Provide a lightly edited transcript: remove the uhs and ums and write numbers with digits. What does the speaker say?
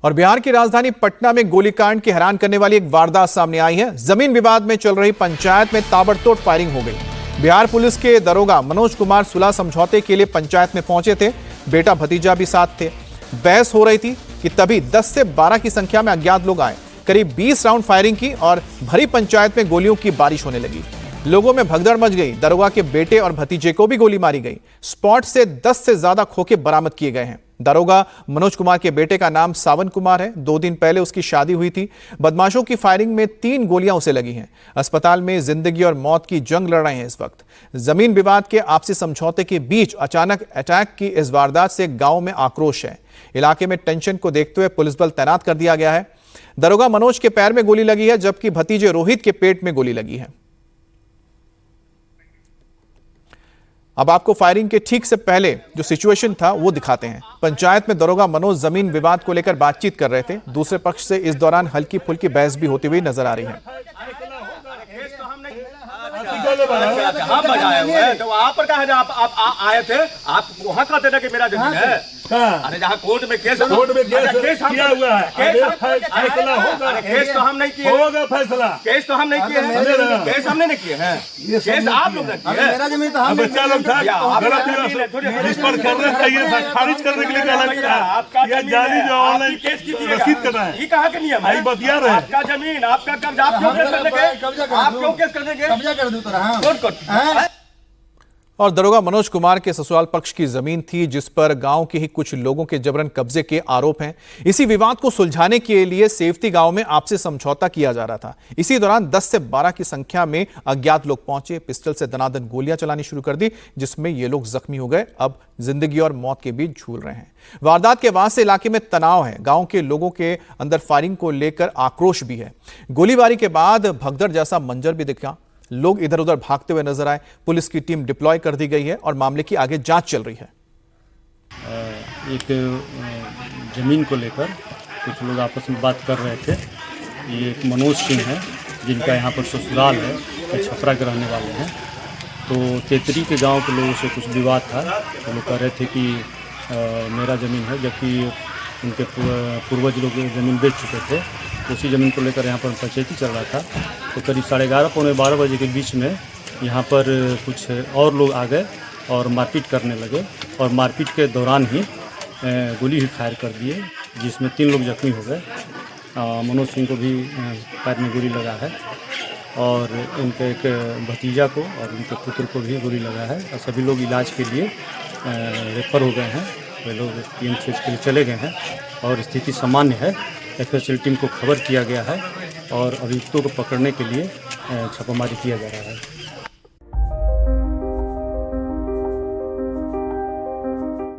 और बिहार की राजधानी पटना में गोलीकांड की हैरान करने वाली एक वारदात सामने आई है। जमीन विवाद में चल रही पंचायत में ताबड़तोड़ फायरिंग हो गई। बिहार पुलिस के दरोगा मनोज कुमार सुलह समझौते के लिए पंचायत में पहुंचे थे। बेटा भतीजा भी साथ थे। बहस हो रही थी कि तभी 10 से 12 की संख्या में अज्ञात लोग आए। करीब 20 राउंड फायरिंग की और भरी पंचायत में गोलियों की बारिश होने लगी। लोगों में भगदड़ मच गई। दरोगा के बेटे और भतीजे को भी गोली मारी गई। स्पॉट से 10 से ज्यादा खोखे बरामद किए गए हैं। दरोगा मनोज कुमार के बेटे का नाम सावन कुमार है। 2 दिन पहले उसकी शादी हुई थी। बदमाशों की फायरिंग में 3 गोलियां उसे लगी हैं। अस्पताल में जिंदगी और मौत की जंग लड़ रहे हैं इस वक्त। जमीन विवाद के आपसी समझौते के बीच अचानक अटैक की इस वारदात से गांव में आक्रोश है। इलाके में टेंशन को देखते हुए पुलिस बल तैनात कर दिया गया है। दरोगा मनोज के पैर में गोली लगी है, जबकि भतीजे रोहित के पेट में गोली लगी है। अब आपको फायरिंग के ठीक से पहले जो सिचुएशन था वो दिखाते हैं। पंचायत में दरोगा मनोज जमीन विवाद को लेकर बातचीत कर रहे थे। दूसरे पक्ष से इस दौरान हल्की फुल्की बहस भी होती हुई नजर आ रही है। हम बजाए हुए हैं तो वहाँ पर कहा आप आए थे, आप वहाँ कहते थे कि मेरा जमीन है। अरे जहाँ कोर्ट में केस किया हुआ है, फैसला होगा। केस तो हम नहीं किए, होगा फैसला। केस तो हम नहीं किए हैं, केस हमने नहीं किए हैं, केस आप लोग ने किए हैं। मेरा जमीन तो हम बच्चा लोग था, इस पर करना चाहिए था, खारिज करने के लिए कहना चाहिए। आपका जाली जो ऑनलाइन केस की रसीद करना है, ये कहाँ के नियम है? बतिया रहे आपका जमीन, आपका कब्जा, आप क्यों केस करने के? आप क्यों केस करने के? कब्जा कर दूं तो रहा। और दरोगा मनोज कुमार के ससुराल पक्ष की जमीन थी, जिस पर गांव के ही कुछ लोगों के जबरन कब्जे के आरोप हैं। इसी विवाद को सुलझाने के लिए सेफ्टी गांव में आपसी समझौता किया जा रहा था। इसी दौरान 10 से 12 की संख्या में अज्ञात लोग पहुंचे, पिस्टल से दनादन गोलियां चलानी शुरू कर दी, जिसमें ये लोग जख्मी हो गए। अब जिंदगी और मौत के बीच झूल रहे हैं। वारदात के बाद से इलाके में तनाव है। गांव के लोगों के अंदर फायरिंग को लेकर आक्रोश भी है। गोलीबारी के बाद भगदड़ जैसा मंजर भी दिखा। लोग इधर उधर भागते हुए नजर आए। पुलिस की टीम डिप्लॉय कर दी गई है और मामले की आगे जांच चल रही है। एक जमीन को लेकर कुछ लोग आपस में बात कर रहे थे। ये एक मनोज सिंह है, जिनका यहाँ पर ससुराल है, ये छपरा के रहने वाले हैं। तो तेतरी के गांव के लोगों से कुछ विवाद था। तो लोग कह रहे थे कि मेरा ज़मीन है, जबकि उनके पूर्वज लोग ज़मीन बेच चुके थे। उसी ज़मीन को लेकर यहाँ पर पंचायती चल रहा था। तो करीब 11:30 पौने 12 बजे के बीच में यहाँ पर कुछ और लोग आ गए और मारपीट करने लगे। और मारपीट के दौरान ही गोली ही फायर कर दिए, जिसमें 3 लोग जख्मी हो गए। मनोज सिंह को भी पैर में गोली लगा है और उनके एक भतीजा को और उनके पुत्र को भी गोली लगा है। और सभी लोग इलाज के लिए रेफर हो गए हैं। वे लोग PMCH के लिए चले गए हैं और स्थिति सामान्य है। FSL टीम को खबर किया गया है और अभियुक्तों को पकड़ने के लिए छापामारी किया जा रहा है।